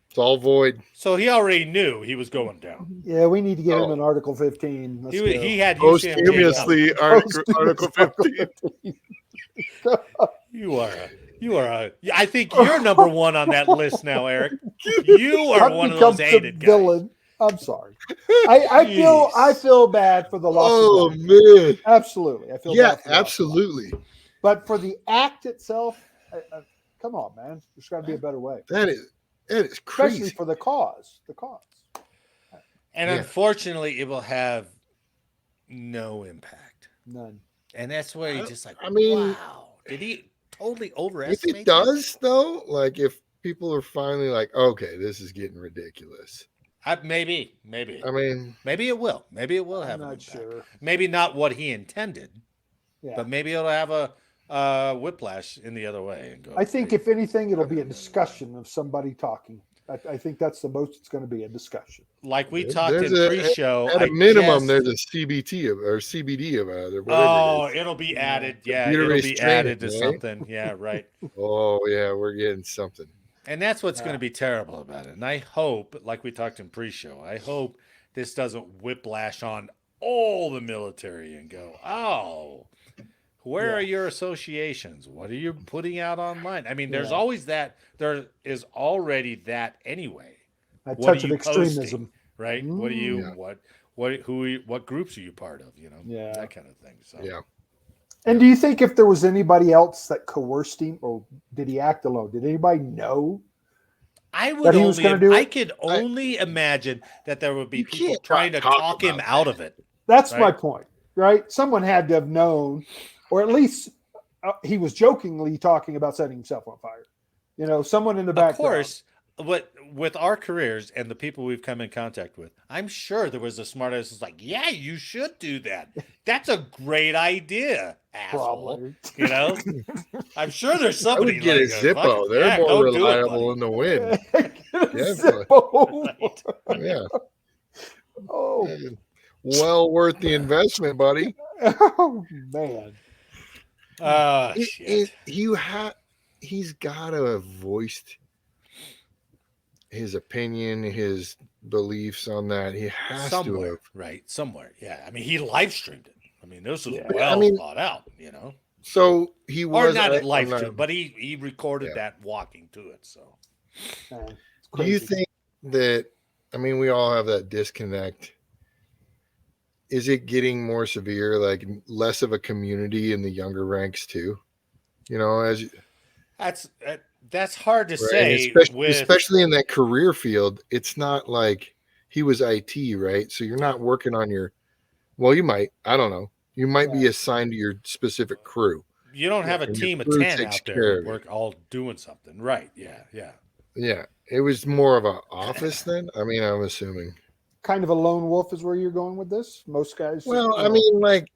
It's all void. So he already knew he was going down. Yeah, we need to get him in Article 15. Let's He go. had UCMJ. Posthumously, Article 15. You are a. I think you're number one on that list now, Eric. You are I've one of become those hated the guys. villain. I'm sorry. I feel bad for the loss Oh, of life. man. Absolutely. I feel Yeah, bad for the loss of life. absolutely. But for the act itself, come on, man. There's got to be a better way. That is Especially crazy. for the cause. The cause. And unfortunately, it will have no impact. None. And that's where you're just like, I mean, wow. Did he totally If overestimate it does, though, like if people are finally like, okay, this is getting ridiculous. Maybe. I mean, Maybe it will. Maybe it will have I'm an not impact. sure. Maybe not what he intended, Yeah. but maybe it'll have a whiplash in the other way. And go, I think if anything, it'll be a discussion of somebody talking. I think that's the most it's going to be, a discussion. like we talked in there's pre-show. at a minimum, there's a CBT or CBD of it or whatever. It'll be added. Yeah, Computer it'll be based added to training, right? something. Yeah, right. Oh yeah, we're getting something. And that's what's going to be terrible about it. And I hope, like we talked in pre-show, I hope this doesn't whiplash on all the military and go, oh, where are your associations? What are you putting out online? I mean, there's always that. There is already that anyway. A What touch are of you extremism. posting, right? What are you? What groups are you part of? You know, that kind of thing. So Yeah. And do you think if there was anybody else that coerced him, or did he act alone? Did anybody know? I would he was gonna do I it? could only imagine that there would be You people can't trying to talk talk him about out that. of it. That's Right. my point, right? Someone had to have known, or at least he was jokingly talking about setting himself on fire. You know, someone in the background. Of course, with our careers and the people we've come in contact with, I'm sure there was a smart ass who's like, yeah, you should do that. That's a great idea, asshole. Probably. You know, I'm sure there's I somebody would get like a Zippo. They're go more do it, reliable buddy. in the wind. Zippo. Yeah. Oh. Well worth the investment, buddy. Oh man. Shit. He's got to have voiced his opinion, his beliefs on that. He has to have. Right, somewhere. Yeah, I mean, he live streamed it. I mean, this was Yeah. well thought out. You know. So he or was not at I'm life not- tour, but he recorded Yeah. that walking to it. So It's Do you crazy. think that? I mean, we all have that disconnect. Is it getting more severe? Like less of a community in the younger ranks too? You know, as that's hard to right, say. especially in that career field, it's not like he was IT, right? So you're not working on your. Well, you might. I don't know. You might be assigned to your specific crew. You don't have a And your team of crew 10 takes out there care of work all doing something, right? Yeah. Yeah, it was more of an office then. I mean, I'm assuming. Kind of a lone wolf is where you're going with this. Most guys. Well, you I know, mean, like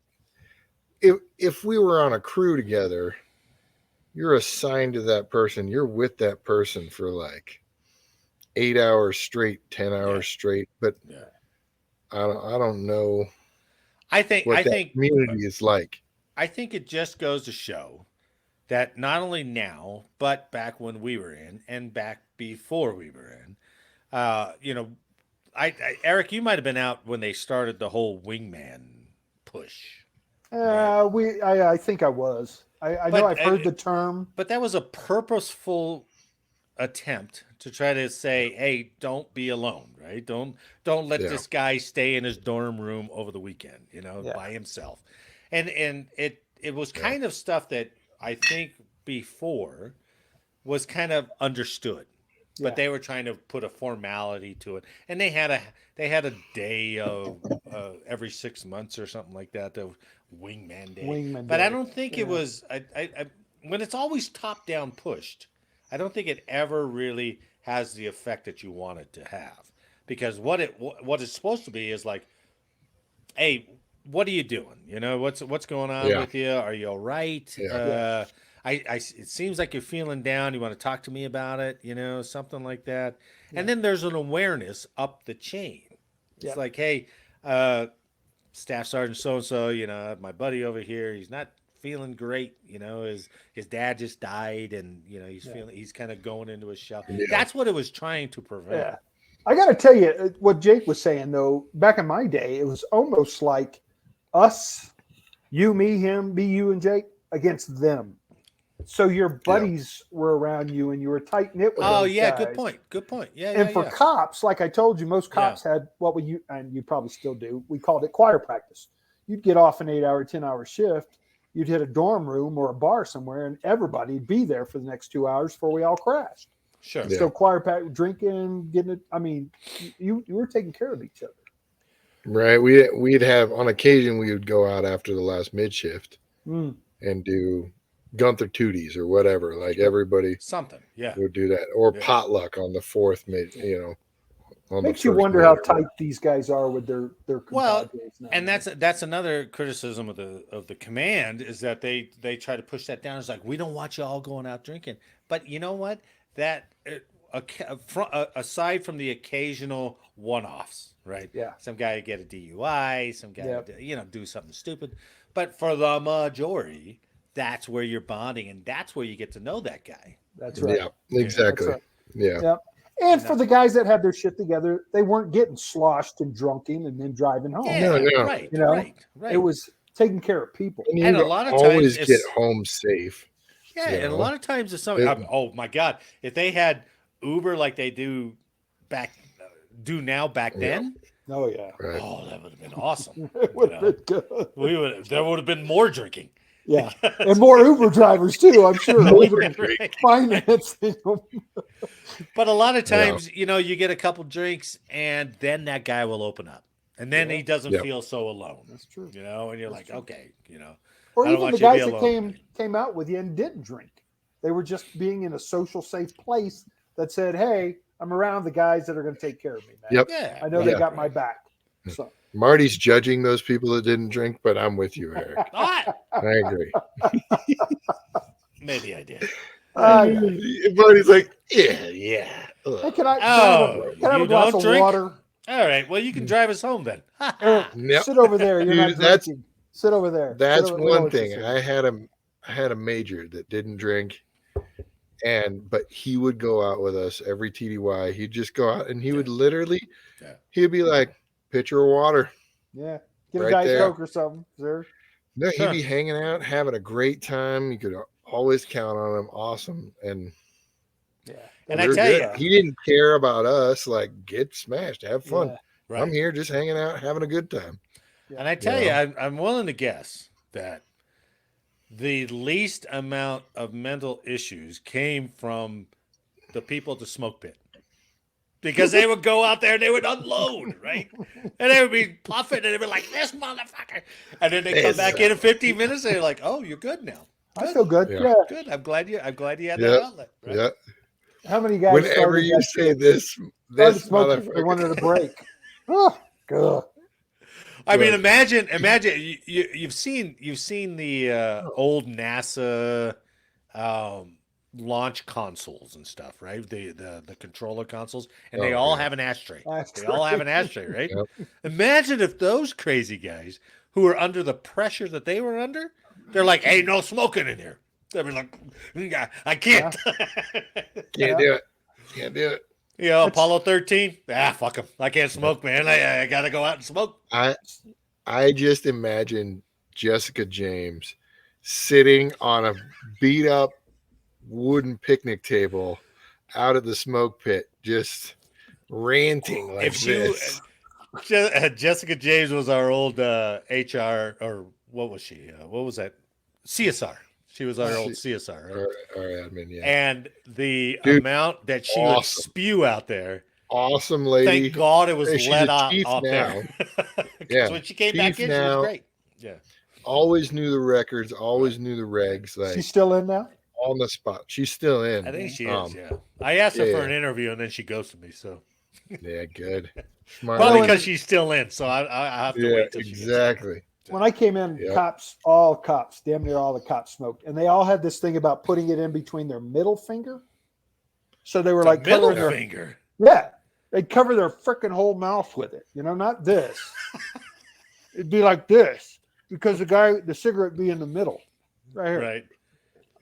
if we were on a crew together, you're assigned to that person. You're with that person for like 8 hours straight, 10 hours straight. But Yeah. I don't know I think what that community is like. I think it just goes to show that not only now, but back when we were in and back before we were in, you know, Eric, you might have been out when they started the whole wingman push. I think I was. I know I've heard the term. But that was a purposeful attempt to try to say, "Hey, don't be alone, right? Don't let this guy stay in his dorm room over the weekend, by himself." And it was kind of stuff that I think before was kind of understood, but they were trying to put a formality to it, and they had a day of every 6 months or something like that, the wingman day. But I don't think it was. I when it's always top down pushed, I don't think it ever really has the effect that you want it to have, because what it's supposed to be is like, hey, what are you doing? What's going on with you? Are you all right? Yeah. It seems like you're feeling down. You want to talk to me about it, something like that. And then there's an awareness up the chain. It's like, hey, Staff Sergeant so-and-so, my buddy over here, he's not feeling great. His dad just died, and he's kind of going into a shell. Yeah. That's what it was trying to prevent. Yeah. I got to tell you what Jake was saying, though. Back in my day, it was almost like us, you, me, him, me, you, and Jake against them. So your buddies were around you, and you were tight knit with them. Oh yeah, guys. good point. Yeah. And for cops, like I told you, most cops had and you probably still do. We called it choir practice. You'd get off an 8-hour, 10-hour shift. You'd hit a dorm room or a bar somewhere, and everybody'd be there for the next 2 hours before we all crashed. Sure. So choir practice, drinking, getting it. I mean, you were taking care of each other. Right. We'd have, on occasion, we would go out after the last mid shift and do Gunther Tooties or whatever. Like everybody would do that, or potluck on the fourth mid. Makes you wonder how tight these guys are with their compadres now. And that's another criticism of the command, is that they try to push that down. It's like, we don't want you all going out drinking. But you know what? That aside from the occasional one-offs, right? Yeah. Some guy get a DUI, some guy do something stupid, but for the majority, that's where you're bonding, and that's where you get to know that guy. That's right. Yeah, exactly. That's right. Yeah. And for the guys that had their shit together, they weren't getting sloshed and drunken and then driving home. Yeah, no. Right. It was taking care of people. And a lot of times always get home safe. Yeah, and a lot of times if somebody, oh my God, if they had Uber like they do now back then. Oh yeah. Right. Oh, that would have been awesome. It would have been good. There would have been more drinking. Yeah, and more Uber drivers too. I'm sure. Financing them. But a lot of times, you get a couple drinks, and then that guy will open up, and then he doesn't feel so alone. That's true. And you're like, okay, Or even the guys that came out with you and didn't drink. They were just being in a social, safe place that said, "Hey, I'm around the guys that are going to take care of me, man. Yep. Yeah, I know they got my back." So. Marty's judging those people that didn't drink, but I'm with you, Eric. I agree. Maybe I did. Marty's like, yeah. Hey, can I have a glass of water? All right. Well, you can drive us home then. Eric, sit over there. You're not drinking. Sit over there. That's one thing. I had a major that didn't drink, but he would go out with us every TDY. He'd just go out and he would literally, he'd be like, pitcher of water. Yeah. Get a Diet Coke or something, sir. No, Sure. he'd be hanging out, having a great time. You could always count on him. Awesome. And Yeah. And I we were tell good. you- he didn't care about us. Like, get smashed, have fun. Yeah. Right. I'm here just hanging out, having a good time. And I tell You you, know? I'm willing to guess that the least amount of mental issues came from the people at the smoke pit. Because they would go out there and they would unload, right? And they would be puffing and they'd be like, this motherfucker. And then they come This back in 15 minutes and they're like, oh, you're good now. I feel good. Yeah. Yeah. Good. I'm glad you had Yep. that outlet. Right? Yeah. How many guys Whenever started you that say shit? this Started smoking, they motherfucker. wanted a break. Oh, God. I mean, Right. imagine you've seen the old NASA launch consoles and stuff, right? The controller consoles, and they Oh, all yeah. have an ashtray. Ashtray. They all have an ashtray, right? Yep. Imagine if those crazy guys who were under the pressure that they were under, they're like, "Hey, no smoking in here." They'd be like, "I can't." Can't do it. Can't do it. You know, Apollo 13. Fuck them. I can't smoke, man. I gotta go out and smoke. I just imagine Jessica James sitting on a beat up wooden picnic table out at the smoke pit, just ranting like If she, this. Jessica James was our old HR, or what was she? What was that? CSR. She was our old CSR, right? Our admin, yeah. And the Dude, amount that she would awesome. spew out there. Awesome lady. Thank God it was Hey, she's let a off chief there. now. Because Yeah, when she came back chief in, she was now. great. Yeah. Always knew the records, always knew the regs, like She's still in now? on the spot. She's still in. I think she is, Um, yeah. I asked her yeah, for yeah. an interview and then she ghosted me, so. Yeah, good. Smart Probably lady. because she's still in, so I have to Yeah, wait till she gets exactly. When I came in, Yep. all cops, damn near all the cops smoked. And they all had this thing about putting it in between their middle finger. So they were in. like Middle covering their finger. Yeah. They'd cover their freaking whole mouth with it. You know, not this. It'd be like this. Because the cigarette be in the middle. Right here. Right.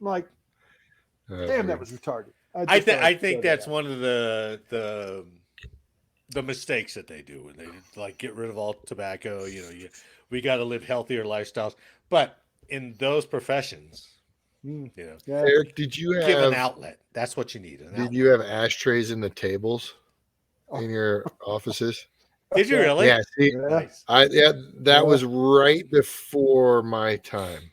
I'm like, damn, that was retarded. I think that's one of the mistakes that they do when they like get rid of all tobacco. You know, we got to live healthier lifestyles. But in those professions, you know, Yeah. Eric, did you give an have outlet. That's what you need. An did outlet. you have ashtrays in the tables in your offices? Did you really? Yeah, see, Yeah. that was right before my time.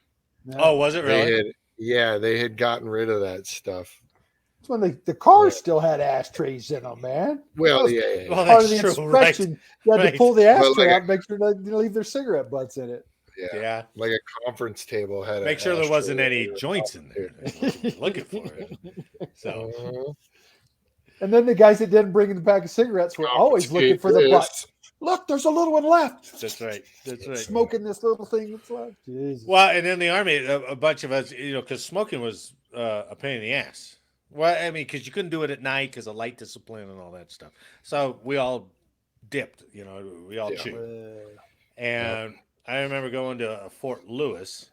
Oh, was it really? They had gotten rid of that stuff. That's when the cars still had ashtrays in them, man. Well, was yeah. Well, Part of that's the true, right? inspection, you had Right. to pull the Well, ashtray like out and make sure they didn't leave their cigarette butts in it. Yeah. Like a conference table had Make an sure there ashtray wasn't any in the joints in there. Looking for it. So Uh-huh. And then the guys that didn't bring in the pack of cigarettes were always looking for the butt. This. Look, there's a little one left. that's right. That's right. Smoking this little thing that's left. Jesus. Well, and in the Army, a bunch of us, you know, because smoking was a pain in the ass. Well, I mean, because you couldn't do it at night because of light discipline and all that stuff. So we all dipped, you know, we all chewed. And I remember going to Fort Lewis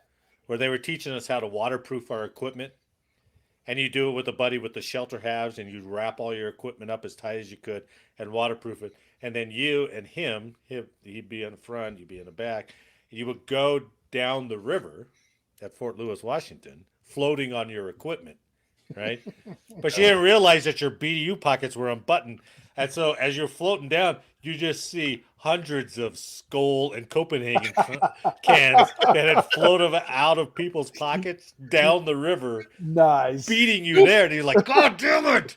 where they were teaching us how to waterproof our equipment. And you do it with a buddy with the shelter halves, and you'd wrap all your equipment up as tight as you could and waterproof it. And then you and he'd be in the front, you'd be in the back. And you would go down the river at Fort Lewis, Washington, floating on your equipment, right? But you didn't realize that your BDU pockets were unbuttoned. And so as you're floating down, you just see hundreds of Skoal and Copenhagen cans that had floated out of people's pockets down the river, Nice. beating you there. And you're like, God damn it!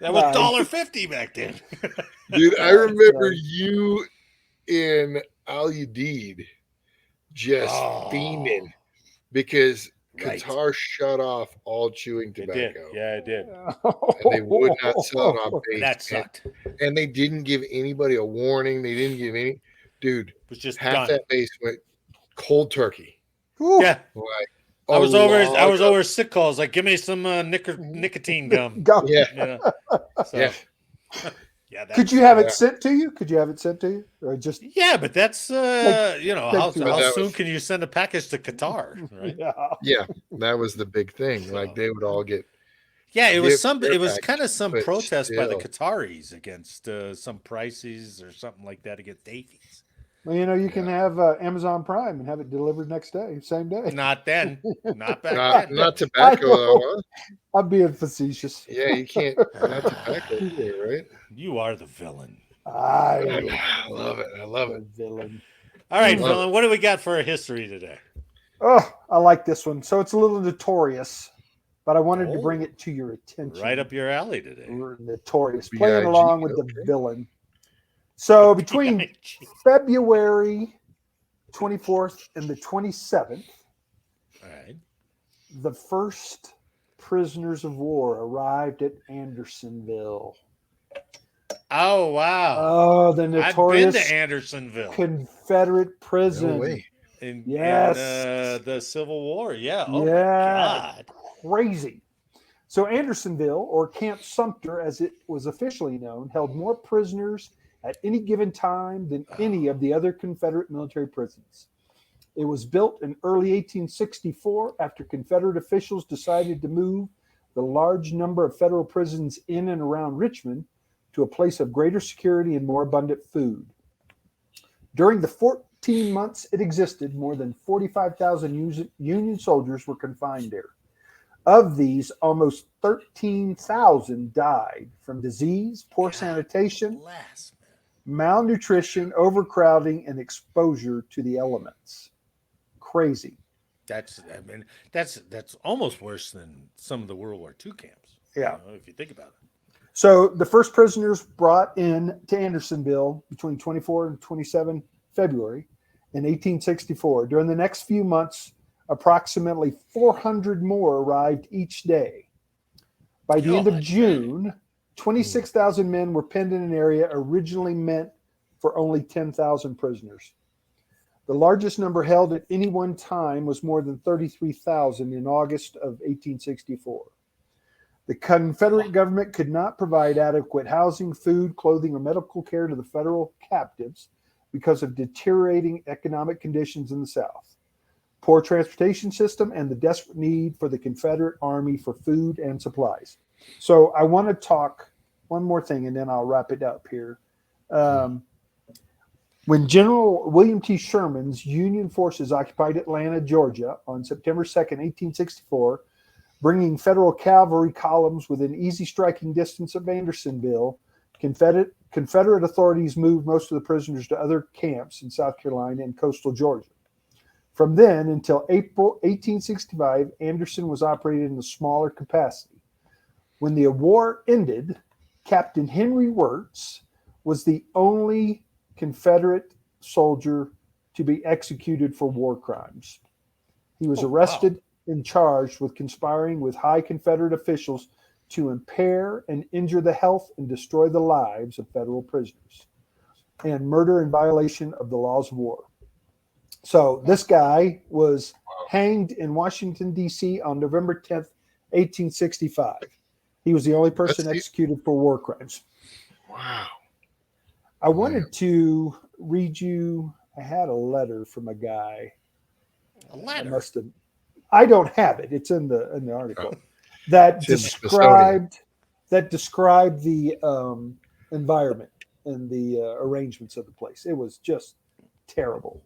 That was $1.50 back then. Dude, I remember you in Al Udeed just fiending because Qatar shut off all chewing It did. tobacco. Yeah, it did. And they would not sell it on base. That sucked. And they didn't give anybody a warning. They didn't give any. Dude, It was just half done. that base went cold turkey. Yeah. Like, I was log over sick calls. Like, give me some nicotine gum. Go. Yeah. Yeah. So, Yeah. yeah. Could you have it sent to you? Could you have it sent to you? Or just Yeah, but that's you know, how that soon was- can you send a package to Qatar, right? yeah. that was the big thing. So- Like they would all get Yeah, it was Their it was package, kind of some but protest by the still. Qataris against some prices or something like that against Davies. Well, you can have Amazon Prime and have it delivered next day, same day. Not then. Not back then. Not I tobacco know. though. Huh? I'm being facetious. Yeah, you can't. Not tobacco either, right? You are the villain. I I love it. I love it. villain. All right, Love villain. What do we got for a history today? Oh, I like this one. So it's a little notorious, but I wanted to bring it to your attention. Right up your alley today. We're notorious, B.I.G., playing along with the okay. villain. So between B.I.G.. February 24th and the 27th, All right. the first prisoners of war arrived at Andersonville. Oh wow. Oh, the I've been notorious to Andersonville Confederate prison. No way. in Yes. the Civil War. Yeah. Oh my Yeah. God. Crazy. So Andersonville, or Camp Sumter as it was officially known, held more prisoners at any given time than any of the other Confederate military prisons. It was built in early 1864 after Confederate officials decided to move the large number of federal prisons in and around Richmond to a place of greater security and more abundant food. During the 14 months it existed, more than 45,000 Union soldiers were confined there. Of these, almost 13,000 died from disease, poor sanitation, Bless, malnutrition, overcrowding, and exposure to the elements. Crazy. that's almost worse than some of the World War II camps. Yeah. If you think about it. So the first prisoners brought in to Andersonville between 24 and 27 February in 1864. During the next few months, approximately 400 more arrived each day. By the end of June, 26,000 men were penned in an area originally meant for only 10,000 prisoners. The largest number held at any one time was more than 33,000 in August of 1864. The Confederate government could not provide adequate housing, food, clothing, or medical care to the federal captives because of deteriorating economic conditions in the South, poor transportation system, and the desperate need for the Confederate Army for food and supplies. So I want to talk one more thing, and then I'll wrap it up here. When General William T. Sherman's Union forces occupied Atlanta, Georgia on September 2nd, 1864, bringing federal cavalry columns within easy striking distance of Andersonville, Confederate authorities moved most of the prisoners to other camps in South Carolina and coastal Georgia. From then until April 1865, Anderson was operated in a smaller capacity. When the war ended, Captain Henry Wirtz was the only Confederate soldier to be executed for war crimes. He was arrested and charged with conspiring with high Confederate officials to impair and injure the health and destroy the lives of federal prisoners, and murder in violation of the laws of war. So this guy was hanged in Washington, D.C. on November 10th, 1865. He was the only person executed for war crimes. Wow. I wanted to read you, I had a letter from a guy. A letter? I don't have it. It's in the article. That described the environment and the arrangements of the place. It was just terrible.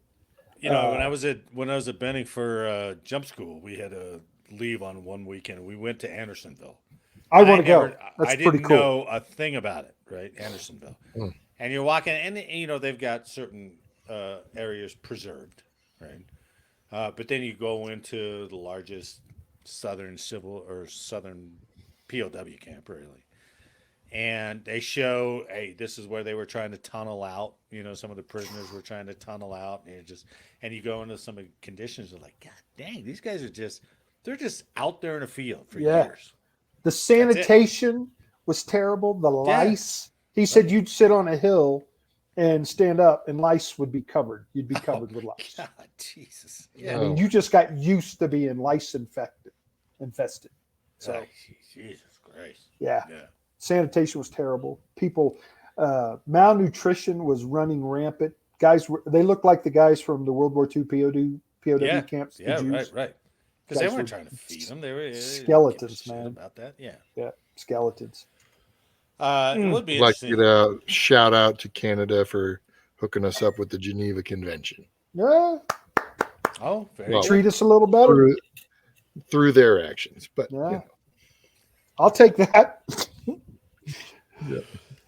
When I was at Benning for jump school, we had to leave on one weekend. We went to Andersonville. I want to go. That's I pretty didn't cool. know a thing about it, right? Andersonville. And you're walking, and they've got certain areas preserved, right? But then you go into the largest southern POW camp, really. And they show, hey, this is where they were trying to tunnel out. Some of the prisoners were trying to tunnel out, and you go into some of the conditions. You're like, God dang, these guys they're just out there in a field for years. The sanitation was terrible. The lice. He said you'd sit on a hill and stand up, and lice would be covered. You'd be covered with lice. God, Jesus. Yeah. I mean, you just got used to being lice infested. So, Jesus Christ. Yeah. Sanitation was terrible. People, malnutrition was running rampant. Guys, they looked like the guys from the World War II POW camps. Yeah, right. Because they weren't trying to feed them. They were skeletons, man. About that, yeah, skeletons. It would be like interesting. to shout out to Canada for hooking us up with the Geneva Convention. Yeah, Oh, very Well, good. treat us a little better. Through their actions. But Yeah. I'll take that. thanks,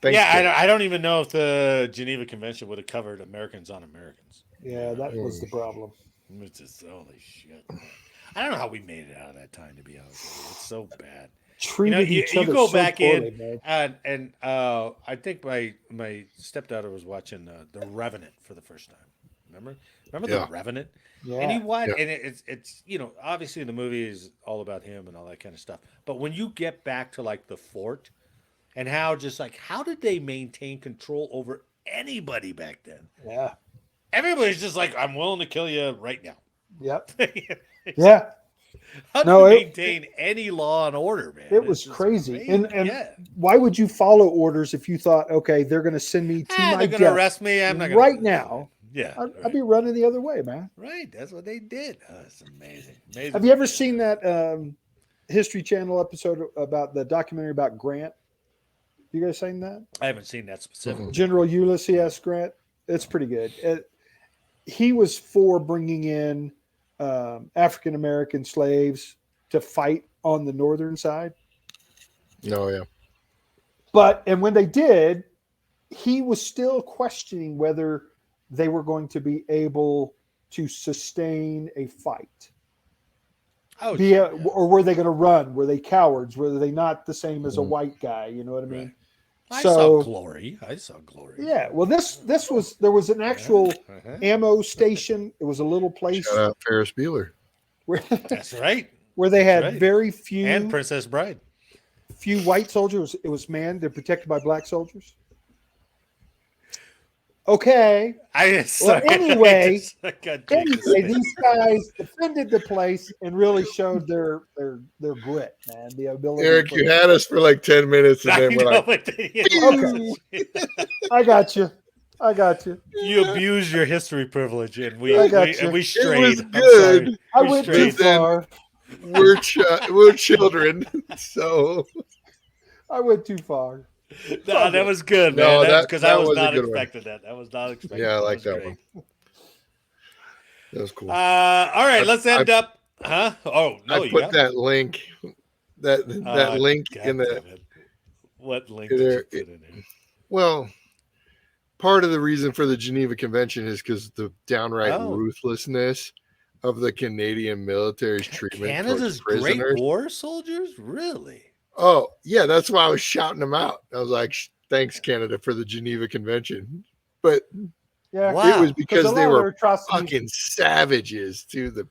Yeah, Ken. I don't even know if the Geneva Convention would have covered Americans on Americans. Yeah, that was the problem. It's just, holy shit. I don't know how we made it out of that time, to be honest with you. It's so bad. Treated each you other go so back poorly, in, man. and I think my stepdaughter was watching The Revenant for the first time. Remember Yeah. The Revenant? Yeah. And he watched, Yeah. and it's obviously the movie is all about him and all that kind of stuff. But when you get back to like the fort and how did they maintain control over anybody back then? Yeah. Everybody's just like, I'm willing to kill you right now. Yep. Yeah. How do No, you it- maintain any law and order, man? It was It's just crazy. crazy. And yeah. why would you follow orders if you thought, okay, they're going to send me to my They're going to death arrest me. I'm not going right now? Yeah. I'd be running the other way, man. Right. That's what they did. Oh, it's amazing. Amazing. Have you ever seen that History Channel episode about the documentary about Grant? You guys seen that? I haven't seen that specifically. General Ulysses Grant. It's pretty good. He was for bringing in African American slaves to fight on the northern side. Oh, yeah. And when they did, he was still questioning whether they were going to be able to sustain a fight. Oh, Or were they going to run? Were they cowards? Were they not the same as a white guy? You know what I mean? I So- saw Glory. Yeah. Well, there was an actual ammo station. It was a little place Shout out Ferris Bueller. where, That's right. where they had That's right. very few And Princess Bride. white soldiers. It was manned. They're protected by black soldiers. Okay. Anyway, these guys defended the place and really showed their grit, man. The ability. Eric, you had us for like 10 minutes and then we're like, I got you. You abused your history privilege, and we I got you. and we it strayed. was I'm good. sorry. I We went too strayed. far. We're children. So I went too far. No, that was good, No, man. that- Because that I was was a not good one. expecting that. That was not expected. yeah, I like was that great. one. That was cool. All right, let's end up. Huh? Oh no, I you put got that link, that link God in the. damn it. What link did there- you put in there? Well, part of the reason for the Geneva Convention is because the downright ruthlessness of the Canadian military's treatment Canada's towards Great prisoners. War soldiers, really? Oh, yeah, that's why I was shouting them out. I was like, thanks, Canada, for the Geneva Convention. But Yeah. Wow. it was because a lot they of their were atrocities- fucking savages to the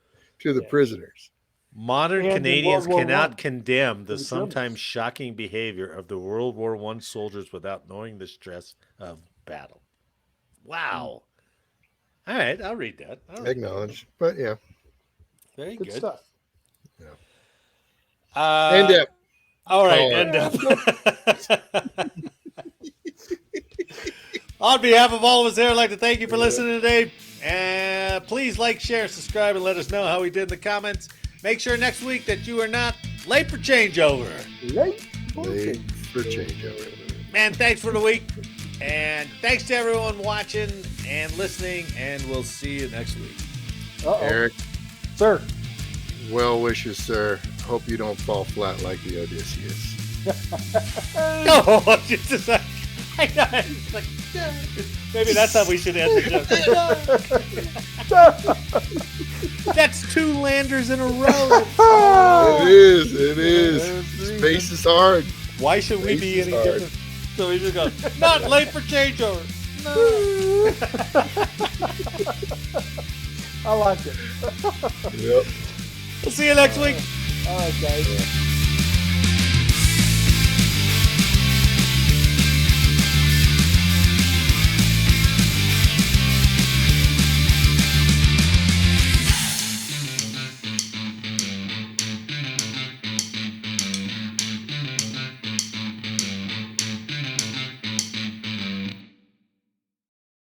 prisoners. Modern And in Canadians World War cannot I, condemn the the Germans. sometimes shocking behavior of the World War I soldiers without knowing the stress of battle. Wow. All right, I'll read that. Acknowledge. But yeah. Very Good good. stuff. And All right, Oh, end up. On behalf of all of us here, I'd like to thank you for listening today. And please like, share, subscribe, and let us know how we did in the comments. Make sure next week that you are not late for changeover. Late for Late change. for changeover. Man, thanks for the week. And thanks to everyone watching and listening. And we'll see you next week. Uh-oh. Eric, Sir. well wishes, sir. Hope you don't fall flat like the Odysseus. No, just like, maybe that's how we should end the joke. That's 2 landers in a row. It is. Space is hard. Why should we be any different? So we just go, not late for changeover. No. I like it. Yep. We'll see you next week. All right, guys.